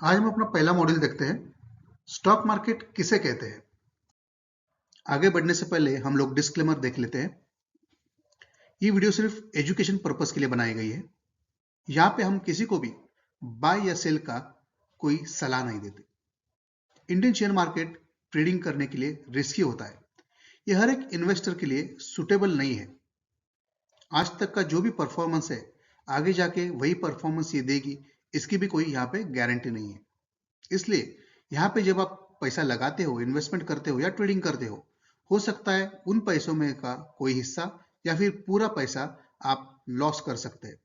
आज हम अपना पहला मॉड्यूल देखते हैं, स्टॉक मार्केट किसे कहते हैं। आगे बढ़ने से पहले हम लोग डिस्क्लेमर देख लेते हैं। ये वीडियो सिर्फ एजुकेशन पर्पस के लिए बनाई गई है। यहाँ पे हम किसी को भी बाय या सेल का कोई सलाह नहीं देते। इंडियन शेयर मार्केट ट्रेडिंग करने के लिए रिस्की होता है। ये हर एक इन्वेस्टर के लिए सुटेबल नहीं है। आज तक का जो भी परफॉर्मेंस है, आगे जाके वही परफॉर्मेंस ये देगी, इसकी भी कोई यहाँ पे गारंटी नहीं है। इसलिए यहाँ पे जब आप पैसा लगाते हो, इन्वेस्टमेंट करते हो या ट्रेडिंग करते हो सकता है उन पैसों में का कोई हिस्सा या फिर पूरा पैसा आप लॉस कर सकते हैं।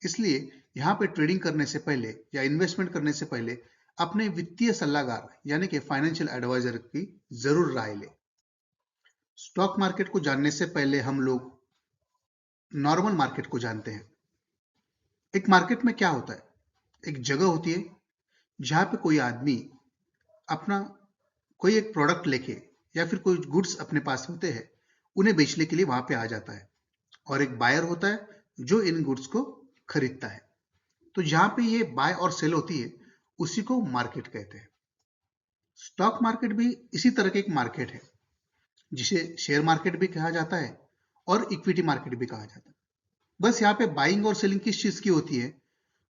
इसलिए यहाँ पे ट्रेडिंग करने से पहले या इन्वेस्टमेंट करने से पहले अपने वित्तीय सलाहकार यानी कि फाइनेंशियल एडवाइजर की जरूर राय ले। स्टॉक मार्केट को जानने से पहले हम लोग नॉर्मल मार्केट को जानते हैं। एक मार्केट में क्या होता है, एक जगह होती है जहाँ पे कोई आदमी अपना कोई एक प्रोडक्ट लेके या फिर कोई गुड्स अपने पास होते हैं, उन्हें बेचने के लिए वहां पे आ जाता है और एक बायर होता है जो इन गुड्स को खरीदता है। तो जहां पे ये बाय और सेल होती है उसी को मार्केट कहते हैं। स्टॉक मार्केट भी इसी तरह के एक मार्केट है जिसे शेयर मार्केट भी कहा जाता है और इक्विटी मार्केट भी कहा जाता है। बस यहाँ पे बाइंग और सेलिंग किस चीज की होती है,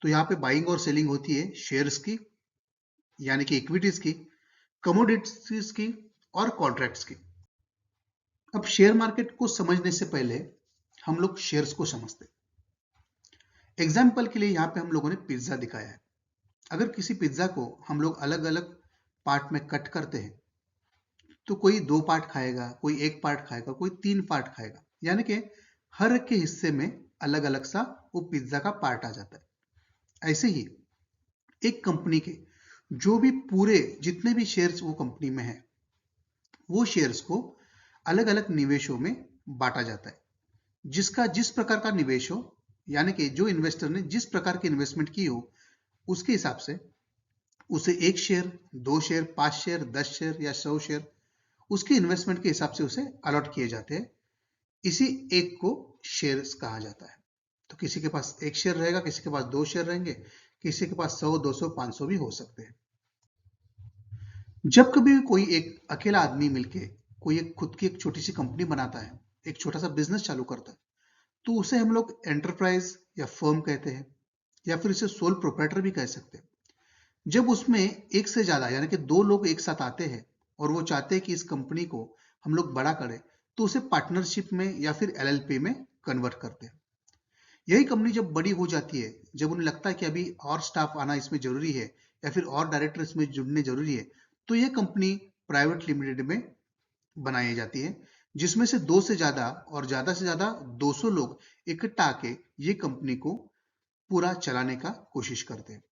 तो यहाँ पे बाइंग और सेलिंग होती है शेयर्स की यानी कि इक्विटीज की, कमोडिटीज की और कॉन्ट्रैक्ट्स की। अब शेयर मार्केट को समझने से पहले हम लोग शेयर्स को समझते हैं। एग्जाम्पल के लिए यहाँ पे हम लोगों ने पिज्जा दिखाया है। अगर किसी पिज्जा को हम लोग अलग अलग पार्ट में कट करते हैं तो कोई 2 पार्ट खाएगा, कोई 1 पार्ट खाएगा, कोई 3 पार्ट खाएगा, यानी कि हर एक के हिस्से में अलग अलग सा वो पिज्जा का पार्ट आ जाता है। ऐसे ही एक कंपनी के जो भी पूरे जितने भी शेयर्स वो कंपनी में है, वो शेयर्स को अलग अलग निवेशों में बांटा जाता है। जिसका जिस प्रकार का निवेश हो, यानी कि जो इन्वेस्टर ने जिस प्रकार की इन्वेस्टमेंट की हो उसके हिसाब से उसे 1 शेयर, 2 शेयर, 5 शेयर, 10 शेयर या 100 शेयर उसकी इन्वेस्टमेंट के हिसाब से उसे अलॉट किए जाते हैं। इसी एक को शेयर्स कहा जाता है। तो किसी के पास 1 शेयर रहेगा, किसी के पास 2 शेयर रहेंगे, किसी के पास 100, 200, 500 भी हो सकते हैं। जब कभी कोई एक अकेला आदमी मिलके कोई एक खुद की एक छोटी सी कंपनी बनाता है, एक छोटा सा बिजनेस चालू करता है, तो उसे हम लोग एंटरप्राइज या फर्म कहते हैं या फिर इसे सोल प्रोप्राइटर भी कह सकते हैं। जब उसमें एक से ज्यादा यानी कि 2 लोग एक साथ आते हैं और वो चाहते हैं कि इस कंपनी को हम लोग बड़ा करें, तो उसे पार्टनरशिप में या फिर एलएलपी में कन्वर्ट करते हैं। यही कंपनी जब बड़ी हो जाती है, जब उन्हें लगता है कि अभी और स्टाफ आना इसमें जरूरी है या फिर और डायरेक्टर इसमें जुड़ने जरूरी है, तो यह कंपनी प्राइवेट लिमिटेड में बनाई जाती है, जिसमें से 2 से ज्यादा और ज्यादा से ज्यादा 200 लोग इकट्ठा आके ये कंपनी को पूरा चलाने का कोशिश करते हैं।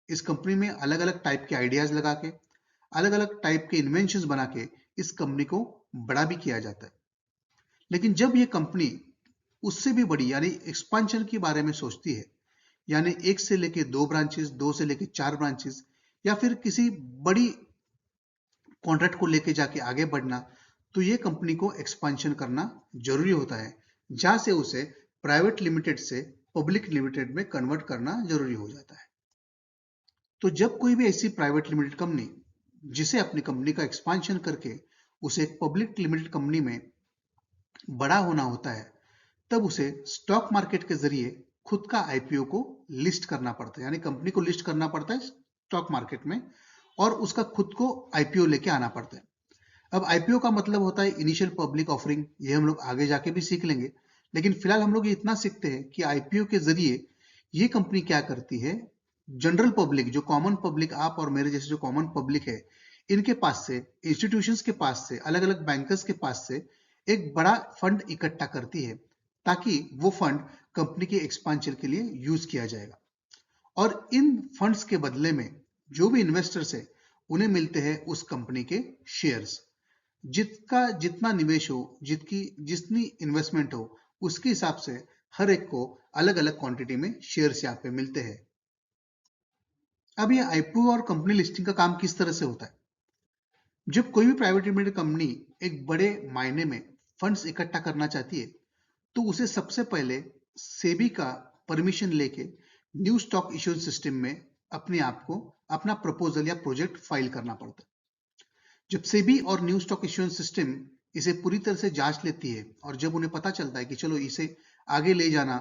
इस कंपनी में अलग अलग टाइप के आइडियाज लगा के, अलग अलग टाइप के इन्वेंशन बना के इस कंपनी को बड़ा भी किया जाता है। लेकिन जब ये कंपनी उससे भी बड़ी यानी एक्सपांशन के बारे में सोचती है, यानी 1 से लेके 2 ब्रांचेस, 2 से लेके 4 ब्रांचेस या फिर किसी बड़ी कॉन्ट्रैक्ट को लेके जाके आगे बढ़ना, तो ये कंपनी को एक्सपांशन करना जरूरी होता है, जहां से उसे प्राइवेट लिमिटेड से पब्लिक लिमिटेड में कन्वर्ट करना जरूरी हो जाता है। तो जब कोई भी ऐसी प्राइवेट लिमिटेड कंपनी जिसे अपनी कंपनी का एक्सपांशन करके उसे एक पब्लिक लिमिटेड कंपनी में बड़ा होना होता है, तब उसे स्टॉक मार्केट के जरिए खुद का आईपीओ को लिस्ट करना पड़ता है, यानी कंपनी को लिस्ट करना पड़ता है स्टॉक मार्केट में और उसका खुद को आईपीओ लेके आना पड़ता है। अब आईपीओ का मतलब होता है इनिशियल पब्लिक ऑफरिंग, ये हम लोग आगे जाके भी सीख लेंगे, लेकिन फिलहाल हम लोग ये इतना सीखते हैं कि आईपीओ के जरिए ये कंपनी क्या करती है, जनरल पब्लिक, जो कॉमन पब्लिक, आप और मेरे जैसे जो कॉमन पब्लिक है, इनके पास से, इंस्टीट्यूशंस के पास से, अलग अलग बैंकर्स के पास से एक बड़ा फंड इकट्ठा करती है, ताकि वो फंड कंपनी के एक्सपांशन के लिए यूज किया जाएगा। और इन फंड्स के बदले में जो भी इन्वेस्टर्स है उन्हें मिलते हैं उस कंपनी के शेयर्स। जिसका जितना निवेश हो, जितकी जितनी इन्वेस्टमेंट हो, उसके हिसाब से हर एक को अलग अलग क्वांटिटी में शेयर्स यहाँ पे मिलते हैं। अब ये आईपीओ और कंपनी लिस्टिंग का काम किस तरह से होता है। जब कोई भी प्राइवेट लिमिटेड कंपनी एक बड़े मायने में फंड्स इकट्ठा करना चाहती है, तो उसे सबसे पहले सेबी का परमिशन लेके न्यू स्टॉक इश्यूज सिस्टम में अपने आप को अपना प्रपोजल या प्रोजेक्ट फाइल करना पड़ता है। जब सेबी और न्यू स्टॉक इश्यूएंस सिस्टम इसे पूरी तरह से जांच लेती है और जब उन्हें पता चलता है कि चलो इसे आगे ले जाना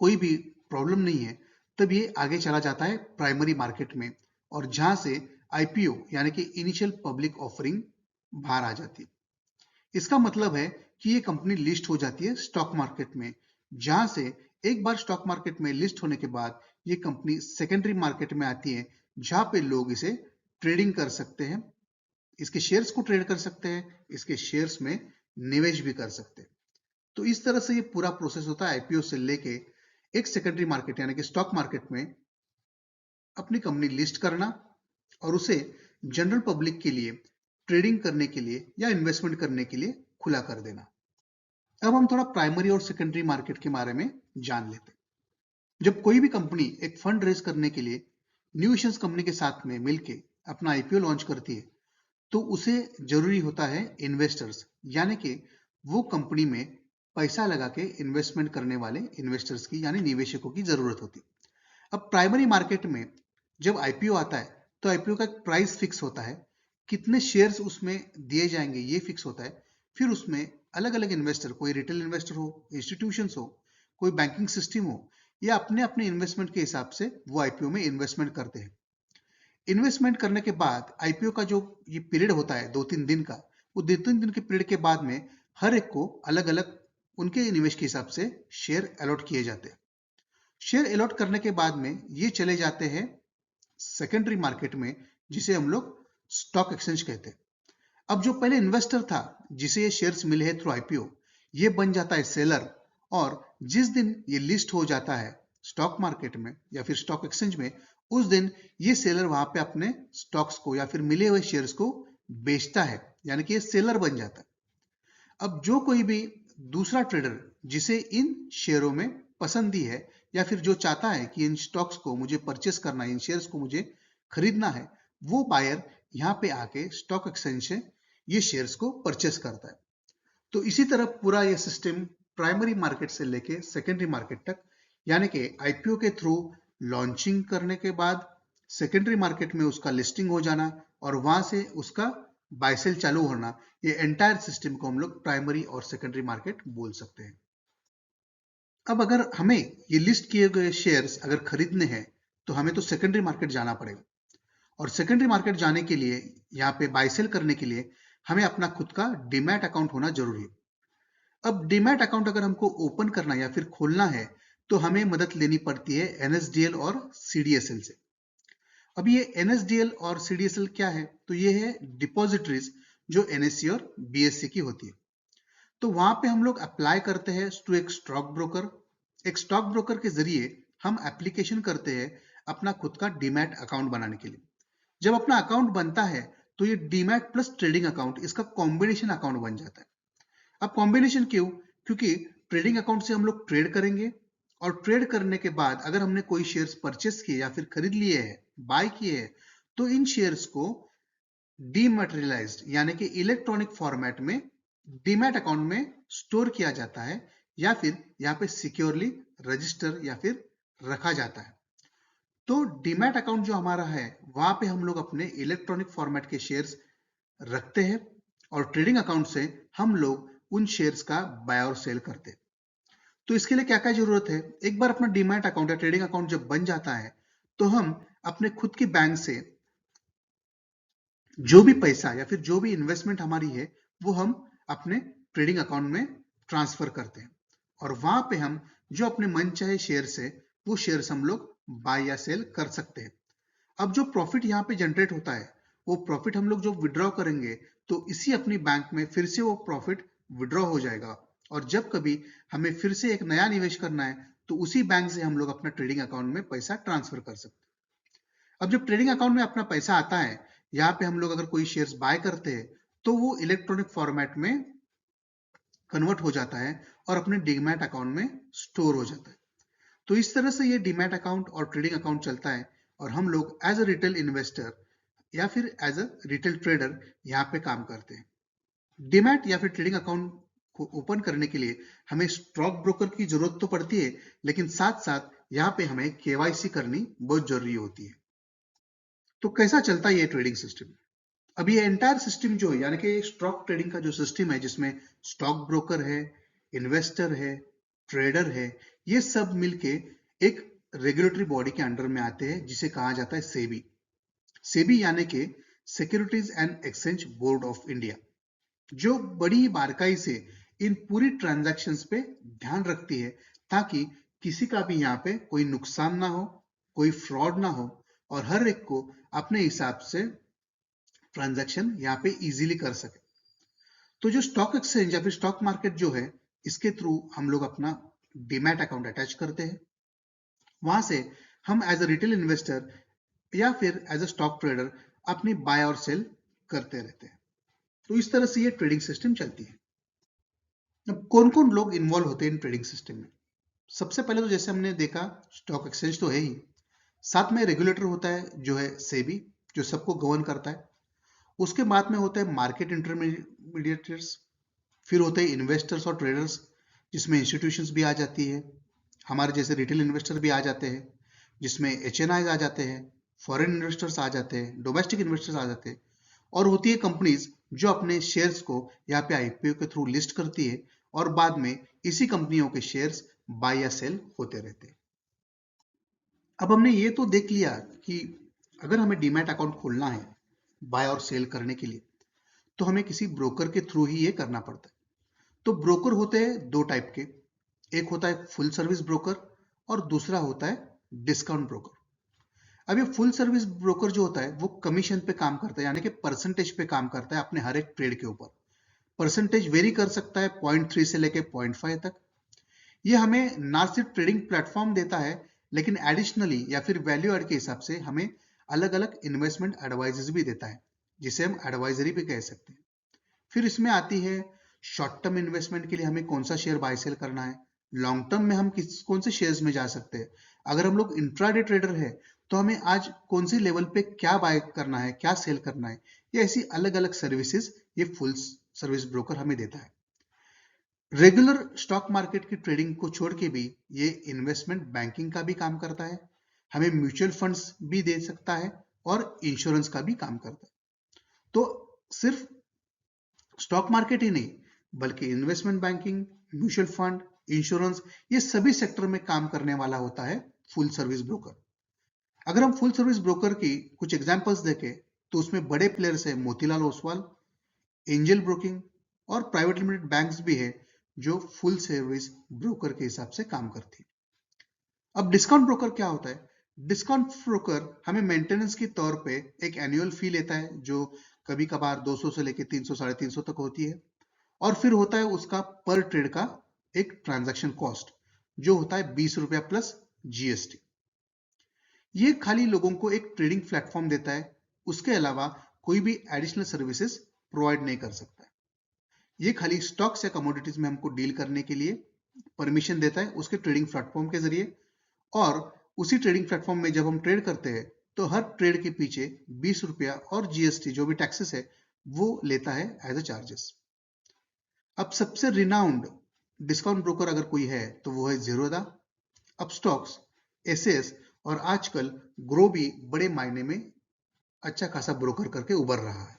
कोई भी प्रॉब्लम नहीं है, तब ये आगे चला जाता है प्राइमरी मार्केट में और जहां से आईपीओ यानी कि इनिशियल पब्लिक ऑफरिंग बाहर आ जाती है। इसका मतलब है कि ये कंपनी लिस्ट हो जाती है स्टॉक मार्केट में, जहां से एक बार स्टॉक मार्केट में लिस्ट होने के बाद ये कंपनी सेकेंडरी मार्केट में आती है, जहां पे लोग इसे ट्रेडिंग कर सकते हैं, इसके शेयर्स को ट्रेड कर सकते हैं, इसके शेयर्स में निवेश भी कर सकते हैं। तो इस तरह से ये पूरा प्रोसेस होता है आईपीओ से लेके एक सेकेंडरी मार्केट यानी कि स्टॉक मार्केट में अपनी कंपनी लिस्ट करना और उसे जनरल पब्लिक के लिए ट्रेडिंग करने के लिए या इन्वेस्टमेंट करने के लिए खुला कर देना। अब हम थोड़ा प्राइमरी और सेकेंडरी मार्केट के बारे में जान लेते हैं। जब कोई भी कंपनी एक फंड रेज करने के लिए न्यू इश्यूएंस कंपनी के साथ में मिलके अपना आईपीओ लॉन्च करती है, तो उसे जरूरी होता है इन्वेस्टर्स यानी कि वो कंपनी में पैसा लगा के इन्वेस्टमेंट करने वाले इन्वेस्टर्स की यानी निवेशकों की जरूरत होती है। अब प्राइमरी मार्केट में जब आईपीओ आता है तो आईपीओ का एक प्राइस फिक्स होता है, कितने शेयर्स उसमें दिए जाएंगे ये फिक्स होता है। फिर उसमें अलग अलग इन्वेस्टर, कोई रिटेल इन्वेस्टर हो, इंस्टीट्यूशंस हो, कोई बैंकिंग सिस्टम हो, या अपने अपने इन्वेस्टमेंट के हिसाब से वो आईपीओ में इन्वेस्टमेंट करते हैं। इन्वेस्टमेंट करने के बाद आईपीओ का जो ये पीरियड होता है 2-3 दिन का, वो 2-3 दिन के पीरियड के बाद में हर एक को अलग अलग उनके निवेश के हिसाब से शेयर अलॉट किए जाते हैं। शेयर अलॉट करने के बाद में ये चले जाते हैं सेकेंडरी मार्केट में, जिसे हम लोग स्टॉक एक्सचेंज कहते हैं। अब जो पहले इन्वेस्टर था जिसे ये शेयर्स मिले हैं थ्रू आईपीओ, ये बन जाता है सेलर, और जिस दिन ये लिस्ट हो जाता है स्टॉक मार्केट में या फिर स्टॉक एक्सचेंज में, उस दिन ये सेलर वहां पे अपने स्टॉक्स को या फिर मिले हुए शेयर्स को बेचता है, यानी कि ये सेलर बन जाता है। अब जो कोई भी दूसरा ट्रेडर जिसे इन शेयरों में पसंदी है या फिर जो चाहता है कि इन स्टॉक्स को मुझे परचेस करना है, इन शेयर्स को मुझे खरीदना है, वो बायर यहाँ पे आके स्टॉक एक्सचेंज से ये शेयर्स को परचेस करता है। तो इसी तरह पूरा ये सिस्टम प्राइमरी मार्केट से लेके सेकेंडरी मार्केट तक, यानी कि आईपीओ के थ्रू लॉन्चिंग करने के बाद सेकेंडरी मार्केट में उसका लिस्टिंग हो जाना और वहां से उसका बाय सेल चालू होना, ये एंटायर सिस्टम को हम लोग प्राइमरी और सेकेंडरी मार्केट बोल सकते हैं। अब अगर हमें ये लिस्ट किए गए शेयर्स अगर खरीदने हैं तो हमें तो सेकेंडरी मार्केट जाना पड़ेगा, और सेकेंडरी मार्केट जाने के लिए यहाँ पे बाय सेल करने के लिए हमें अपना खुद का डीमैट अकाउंट होना जरूरी है। अब डीमैट अकाउंट अगर हमको ओपन करना या फिर खोलना है तो हमें मदद लेनी पड़ती है एनएसडीएल और सीडीएसएल से। अब ये एनएसडीएल और सीडीएसएल क्या है? तो ये है डिपॉजिटरीज जो एनएससी और बीएससी की होती है। तो वहां पे हम लोग अप्लाई करते हैं टू एक स्टॉक ब्रोकर। एक स्टॉक ब्रोकर के जरिए हम एप्लीकेशन करते हैं अपना खुद का डीमैट अकाउंट बनाने के लिए। जब अपना अकाउंट बनता है तो ये डीमैट प्लस ट्रेडिंग अकाउंट, इसका कॉम्बिनेशन अकाउंट बन जाता है। अब कॉम्बिनेशन क्यों? क्योंकि ट्रेडिंग अकाउंट से हम लोग ट्रेड करेंगे और ट्रेड करने के बाद अगर हमने कोई शेयर्स परचेस किए या फिर खरीद लिए हैं, बाय किए हैं, तो इन शेयर्स को डीमैटेरियलाइज्ड यानी कि इलेक्ट्रॉनिक फॉर्मेट में डीमैट अकाउंट में स्टोर किया जाता है या फिर यहाँ पे सिक्योरली रजिस्टर या फिर रखा जाता है। तो डीमैट अकाउंट जो हमारा है वहां पे हम लोग अपने इलेक्ट्रॉनिक फॉर्मेट के शेयर्स रखते हैं और ट्रेडिंग अकाउंट से हम लोग उन शेयर्स का बाय और सेल करते हैं। तो इसके लिए क्या क्या जरूरत है? एक बार अपना डीमैट अकाउंट या ट्रेडिंग अकाउंट जब बन जाता है तो हम अपने खुद के बैंक से जो भी पैसा या फिर जो भी इन्वेस्टमेंट हमारी है वो हम अपने ट्रेडिंग अकाउंट में ट्रांसफर करते हैं और वहां पे हम जो अपने मन चाहे शेयर्स है वो शेयर्स हम लोग बाय या सेल कर सकते हैं। अब जो प्रॉफिट यहाँ पे जनरेट होता है वो प्रॉफिट हम लोग जो विड्रॉ करेंगे तो इसी अपनी बैंक में फिर से वो प्रॉफिट विड्रॉ हो जाएगा, और जब कभी हमें फिर से एक नया निवेश करना है तो उसी बैंक से हम लोग अपना ट्रेडिंग अकाउंट में पैसा ट्रांसफर कर सकते हैं। अब जब ट्रेडिंग अकाउंट में अपना पैसा आता है, यहाँ पे हम लोग अगर कोई शेयर्स बाय करते हैं तो वो इलेक्ट्रॉनिक फॉर्मेट में कन्वर्ट हो जाता है और अपने डीमैट अकाउंट में स्टोर हो जाता है। तो इस तरह से ये डीमैट अकाउंट और ट्रेडिंग अकाउंट चलता है और हम लोग एज अ रिटेल इन्वेस्टर या फिर एज अ रिटेल ट्रेडर यहाँ पे काम करते हैं। डीमैट या फिर ट्रेडिंग अकाउंट को ओपन करने के लिए हमें स्टॉक ब्रोकर की जरूरत तो पड़ती है, लेकिन साथ साथ यहाँ पे हमें केवाईसी करनी बहुत जरूरी होती है। तो कैसा चलता है ये ट्रेडिंग सिस्टम? अब ये एंटायर सिस्टम जो है, यानी कि स्टॉक ट्रेडिंग का जो सिस्टम है, जिसमें स्टॉक ब्रोकर है, इन्वेस्टर है, ट्रेडर है, ये सब मिलके एक रेगुलेटरी बॉडी के अंडर में आते हैं, जिसे कहा जाता है सेबी। सेबी यानी कि securities and exchange board of India, जो बड़ी बारकाई से इन पूरी ट्रांजैक्शंस पे ध्यान रखती है, ताकि किसी का भी यहाँ पे कोई नुकसान ना हो, कोई फ्रॉड ना हो, और हर एक को अपने हिसाब से ट्रांजैक्शन यहाँ पे इजीली कर सके। तो जो स्टॉक एक्सचेंज या फिर स्टॉक मार्केट जो है, इसके थ्रू हम लोग अपना डीमैट अकाउंट अटैच करते हैं। वहां से हम एज अ रिटेल इन्वेस्टर या फिर एज अ स्टॉक ट्रेडर अपनी बाय और सेल करते रहते हैं। तो इस तरह से ये ट्रेडिंग सिस्टम चलती है। अब कौन कौन लोग इन्वॉल्व होते हैं इन ट्रेडिंग सिस्टम में? सबसे पहले तो जैसे हमने देखा, स्टॉक एक्सचेंज तो है ही, साथ में रेगुलेटर होता है जो है सेबी, जो सबको गवर्न करता है। उसके बाद में होता है मार्केट इंटरमीडिएटर्स, फिर होते हैं इन्वेस्टर्स और ट्रेडर्स, जिसमें इंस्टीट्यूशंस भी आ जाती है, हमारे जैसे रिटेल इन्वेस्टर भी आ जाते हैं, जिसमें HNIs आ जाते हैं, फॉरेन इन्वेस्टर्स आ जाते हैं, डोमेस्टिक इन्वेस्टर्स आ जाते हैं, और होती है कंपनीज जो अपने शेयर्स को यहाँ पे IPO के थ्रू लिस्ट करती है, और बाद में इसी कंपनियों के शेयर्स बाय या सेल होते रहते हैं। अब हमने ये तो देख लिया कि अगर हमें डीमैट अकाउंट खोलना है बाय और सेल करने के लिए, तो हमें किसी ब्रोकर के थ्रू ही ये करना पड़ता है। तो ब्रोकर होते हैं दो टाइप के, एक होता है फुल सर्विस ब्रोकर और दूसरा होता है डिस्काउंट ब्रोकर। अब ये फुल सर्विस ब्रोकर जो होता है वो कमीशन पे काम करता है, यानी कि परसेंटेज पे काम करता है अपने हर एक ट्रेड के ऊपर। परसेंटेज वेरी कर सकता है 0.3 से लेके 0.5 तक। ये हमें ना सिर्फ ट्रेडिंग प्लेटफॉर्म देता है, लेकिन एडिशनली या फिर वैल्यू एड के हिसाब से हमें अलग अलग इन्वेस्टमेंट एडवाइजेस भी देता है, जिसे हम एडवाइजरी भी कह सकते हैं। फिर इसमें आती है शॉर्ट टर्म इन्वेस्टमेंट के लिए हमें कौन सा शेयर बाय सेल करना है, लॉन्ग टर्म में हम कौन से शेयर्स में जा सकते हैं। अगर हम लोग इंट्राडे ट्रेडर है तो हमें आज कौन सी लेवल पे क्या बाय करना है, क्या सेल करना है, ये ऐसी अलग अलग सर्विसेज ये फुल सर्विस ब्रोकर हमें देता है। रेगुलर स्टॉक मार्केट की ट्रेडिंग को छोड़ के भी ये इन्वेस्टमेंट बैंकिंग का भी काम करता है, हमें म्यूचुअल फंड्स भी दे सकता है, और इंश्योरेंस का भी काम करता है। तो सिर्फ स्टॉक मार्केट ही नहीं, बल्कि investment banking, mutual fund, insurance, ये सभी सेक्टर में काम करने वाला होता है फुल सर्विस ब्रोकर। अगर हम फुल सर्विस ब्रोकर की कुछ एग्जांपल्स देखें, तो उसमें बड़े प्लेयर्स है मोतीलाल ओसवाल, एंजल ब्रोकिंग, और प्राइवेट लिमिटेड बैंक्स भी है जो फुल सर्विस ब्रोकर के हिसाब से काम करती है। अब डिस्काउंट ब्रोकर क्या होता है? डिस्काउंट ब्रोकर हमें मेंटेनेंस के तौर पे एक एनुअल फी लेता है, जो कभी कभार 200 से लेके 300 350 तक होती है, और फिर होता है उसका पर ट्रेड का एक ट्रांजैक्शन कॉस्ट, जो होता है 20 रुपया प्लस GST। ये खाली लोगों को एक ट्रेडिंग प्लेटफॉर्म देता है, उसके अलावा कोई भी एडिशनल सर्विसेज प्रोवाइड नहीं कर सकता है। ये खाली स्टॉक्स या कमोडिटीज में हमको डील करने के लिए परमिशन देता है उसके ट्रेडिंग प्लेटफॉर्म के जरिए, और उसी ट्रेडिंग प्लेटफॉर्म में जब हम ट्रेड करते हैं तो हर ट्रेड के पीछे 20 रुपया और GST जो भी टैक्सेस है वो लेता है एज अ चार्जेस। अब सबसे रिनाउंड डिस्काउंट ब्रोकर अगर कोई है तो वो है ज़ीरोधा, अपस्टॉक्स, SAS, और आजकल ग्रो भी बड़े मायने में अच्छा खासा ब्रोकर करके उभर रहा है।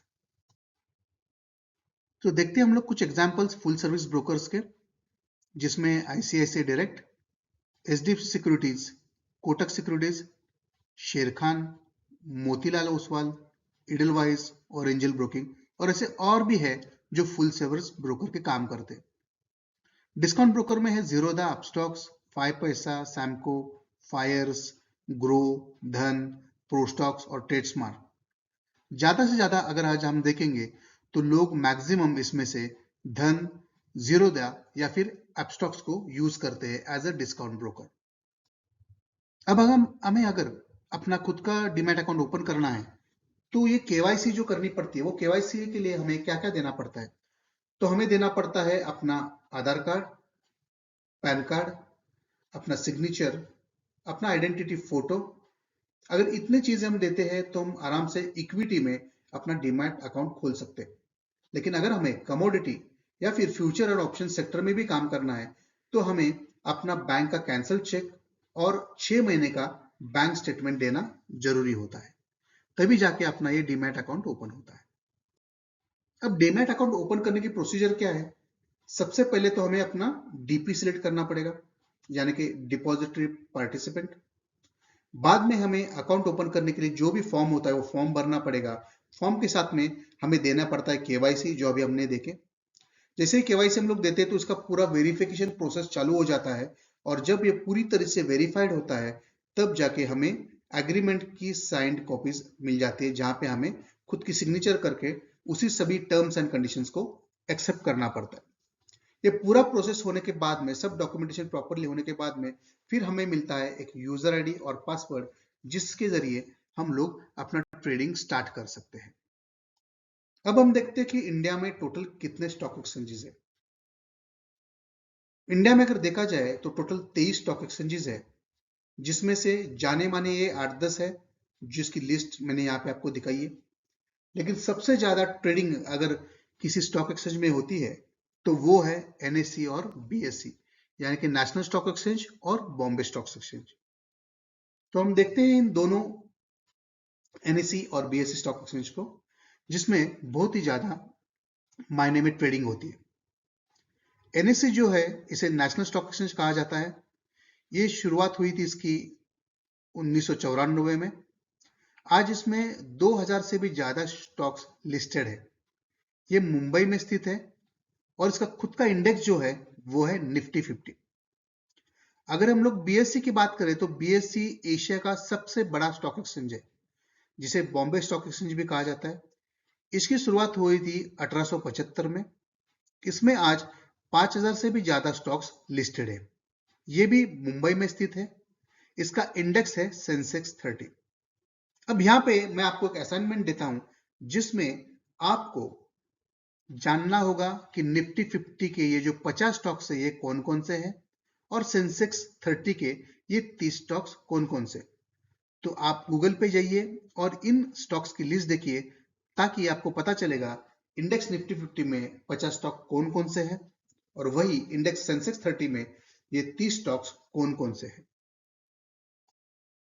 तो देखते हैं हम लोग कुछ एग्जांपल्स फुल सर्विस ब्रोकर्स के, जिसमें ICICI direct, HDFC securities, Kotak securities, Sharekhan, Motilal Oswal, Edelweiss और एंजल ब्रोकिंग, और ऐसे और भी है जो फुल सर्विस ब्रोकर के काम करते हैं। डिस्काउंट ब्रोकर में है ज़ीरोधा, अपस्टॉक्स, 5 पैसा, सैमको, फायर्स, ग्रो, धन, प्रोस्टॉक्स और ट्रेडस्मार्ट। ज्यादा से ज्यादा अगर आज हम देखेंगे तो लोग मैक्सिमम इसमें से धन, ज़ीरोधा या फिर अपस्टॉक्स को यूज करते हैं एज अ डिस्काउंट ब्रोकर। अब हमें अगर अपना खुद का डीमैट अकाउंट ओपन करना है, तो ये KYC जो करनी पड़ती है, वो KYC के लिए हमें क्या क्या देना पड़ता है? तो हमें देना पड़ता है अपना आधार कार्ड, पैन कार्ड, अपना सिग्नेचर, अपना आइडेंटिटी फोटो। अगर इतने चीजें हम देते हैं तो हम आराम से इक्विटी में अपना डीमैट अकाउंट खोल सकते हैं। लेकिन अगर हमें कमोडिटी या फिर फ्यूचर और ऑप्शन सेक्टर में भी काम करना है, तो हमें अपना बैंक का कैंसल चेक और 6 महीने का बैंक स्टेटमेंट देना जरूरी होता है। तभी जाके अपना ये डीमैट अकाउंट ओपन होता है। अब डीमैट अकाउंट ओपन करने की प्रोसीजर क्या है? सबसे पहले तो हमें अपना डीपी सिलेक्ट करना पड़ेगा, यानी कि डिपॉजिटरी पार्टिसिपेंट। बाद में हमें अकाउंट ओपन करने के लिए जो भी फॉर्म होता है वो फॉर्म भरना पड़ेगा। फॉर्म के साथ में हमें देना पड़ता है केवाईसी, जो अभी हमने देखे। जैसे ही केवाईसी हम लोग देते हैं तो उसका पूरा वेरिफिकेशन प्रोसेस चालू हो जाता है, और जब ये पूरी तरह से वेरीफाइड होता है तब जाके हमें एग्रीमेंट की साइंड कॉपीज मिल जाती है, जहां पे हमें खुद की सिग्नेचर करके उसी सभी टर्म्स एंड कंडीशंस को एक्सेप्ट करना पड़ता है। ये पूरा प्रोसेस होने के बाद में, सब डॉक्यूमेंटेशन प्रॉपरली होने के बाद में, फिर हमें मिलता है एक यूजर आईडी और पासवर्ड, जिसके जरिए हम लोग अपना ट्रेडिंग स्टार्ट कर सकते हैं। अब हम देखते हैं कि इंडिया में टोटल कितने स्टॉक एक्सचेंजेस है। इंडिया में अगर देखा जाए तो टोटल 23 स्टॉक एक्सचेंजेस है, जिसमें से जाने माने ये 8-10 है, जिसकी लिस्ट मैंने यहाँ पे आपको दिखाई है। लेकिन सबसे ज्यादा ट्रेडिंग अगर किसी स्टॉक एक्सचेंज में होती है तो वो है एनएससी और बीएससी, यानी कि नेशनल स्टॉक एक्सचेंज और बॉम्बे स्टॉक एक्सचेंज। तो हम देखते हैं इन दोनों एनएससी और बीएससी स्टॉक एक्सचेंज को, जिसमें बहुत ही ज्यादा मायने में ट्रेडिंग होती है। एनएससी जो है, इसे नेशनल स्टॉक एक्सचेंज कहा जाता है। ये शुरुआत हुई थी इसकी 1994 में। आज इसमें 2000 से भी ज्यादा स्टॉक्स लिस्टेड है। ये मुंबई में स्थित है और इसका खुद का इंडेक्स जो है वो है निफ्टी 50। अगर हम लोग बीएससी की बात करें तो बीएससी एशिया का सबसे बड़ा स्टॉक एक्सचेंज है, जिसे बॉम्बे स्टॉक एक्सचेंज भी कहा जाता है। इसकी शुरुआत हुई थी 1875 में। इसमें आज 5000 से भी ज्यादा स्टॉक्स लिस्टेड है। ये भी मुंबई में स्थित है। इसका इंडेक्स है सेंसेक्स 30। अब यहाँ पे मैं आपको एक असाइनमेंट देता हूं, जिसमें आपको जानना होगा कि निफ्टी 50 के ये जो 50 स्टॉक्स है ये कौन कौन से हैं, और सेंसेक्स 30 के ये 30 स्टॉक्स कौन कौन से। तो आप गूगल पे जाइए और इन स्टॉक्स की लिस्ट देखिए, ताकि आपको पता चलेगा इंडेक्स निफ्टी 50 में 50 स्टॉक कौन कौन से हैं, और वही इंडेक्स सेंसेक्स 30 में ये 30 स्टॉक्स कौन कौन से हैं।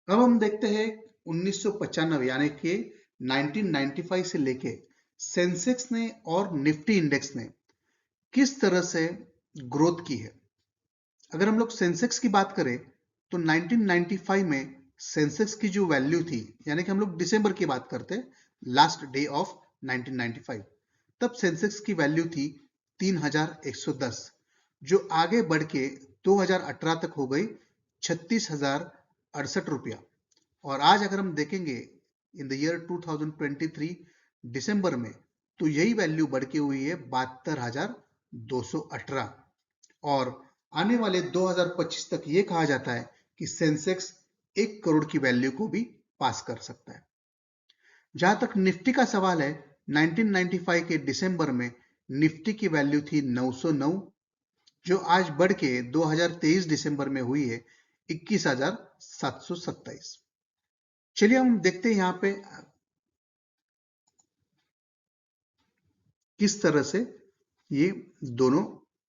अब हम देखते हैं 1995 यानी कि 1995 से लेके सेंसेक्स ने और निफ्टी इंडेक्स ने किस तरह से ग्रोथ की है। अगर हम लोग सेंसेक्स की बात करें तो 1995 में सेंसेक्स की जो वैल्यू थी, यानी कि हम लोग दिसंबर की बात करते हैं, लास्ट डे ऑफ 1995, तब सेंसेक्स की वैल्यू थी 3110, जो आगे बढ़ के 2018 तक हो गई 36,068 रुपया। और आज अगर हम देखेंगे इन द ईयर 2023 दिसंबर में, तो यही वैल्यू बढ़ के हुई है 72,218। और आने वाले 2025 तक ये कहा जाता है कि सेंसेक्स 1 करोड़ की वैल्यू को भी पास कर सकता है। जहां तक निफ्टी का सवाल है, 1995 के दिसंबर में निफ्टी की वैल्यू थी 909, जो आज बढ़ के 2023 दिसंबर में हुई है 21,727। चलिए हम देखते हैं यहाँ पे किस तरह से ये दोनों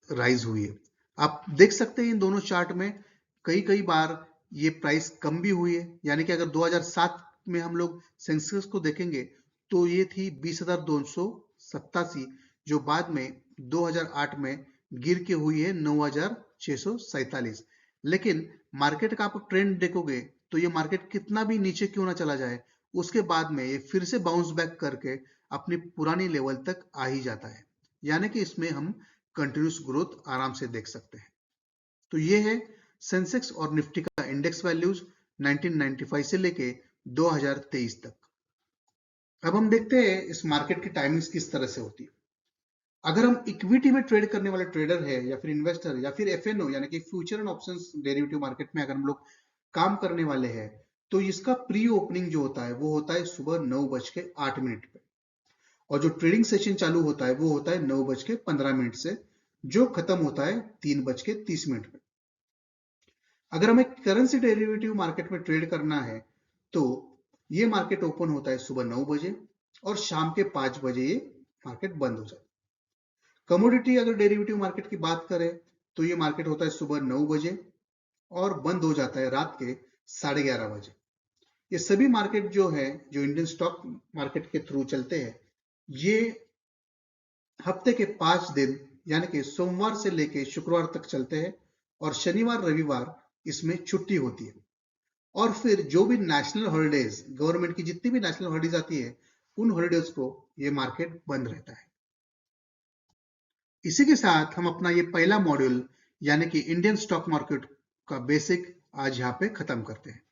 राइज हुई है। आप देख सकते हैं इन दोनों चार्ट में कई कई बार ये प्राइस कम भी हुई है, यानी कि अगर 2007 में हम लोग सेंसेक्स को देखेंगे तो ये थी 20,287, जो बाद में 2008 में गिर के हुई है 9,647। लेकिन मार्केट का आप ट्रेंड देखोगे तो ये मार्केट कितना भी नीचे क्यों ना चला जाए, उसके बाद में ये फिर से बाउंस बैक करके अपनी पुरानी लेवल तक आ ही जाता है, यानी कि इसमें हम कंटिन्यूस ग्रोथ आराम से देख सकते हैं। तो ये है सेंसेक्स और निफ्टी का इंडेक्स वैल्यूज 1995 से लेके 2023 तक। अब हम देखते हैं इस मार्केट की टाइमिंग्स किस तरह से होती है। अगर हम इक्विटी में ट्रेड करने वाले ट्रेडर है, या फिर इन्वेस्टर, या फिर एफएनओ यानी कि future and options derivative market में अगर हम लोग काम करने वाले हैं, तो इसका प्री ओपनिंग जो होता है वो होता है सुबह 9:08 पे, और जो ट्रेडिंग सेशन चालू होता है वो होता है 9:15 से, जो खत्म होता है 3:30 पे। अगर हमें करेंसी डेरिवेटिव मार्केट में ट्रेड करना है तो ये मार्केट ओपन होता है सुबह 9 बजे और शाम के 5 बजे ये मार्केट बंद हो जाता है। कमोडिटी अगर डेरिवेटिव मार्केट की बात करें तो ये मार्केट होता है सुबह 9 बजे और बंद हो जाता है रात के 11:30 बजे। ये सभी मार्केट जो है, जो इंडियन स्टॉक मार्केट के थ्रू चलते हैं, ये हफ्ते के 5 दिन यानी कि सोमवार से लेके शुक्रवार तक चलते हैं और शनिवार रविवार इसमें छुट्टी होती है। और फिर जो भी नेशनल हॉलिडेज, गवर्नमेंट की जितनी भी नेशनल हॉलिडेज आती है, उन हॉलिडेज को ये मार्केट बंद रहता है। इसी के साथ हम अपना ये पहला मॉड्यूल यानी कि इंडियन स्टॉक मार्केट का बेसिक आज यहाँ पे खत्म करते हैं।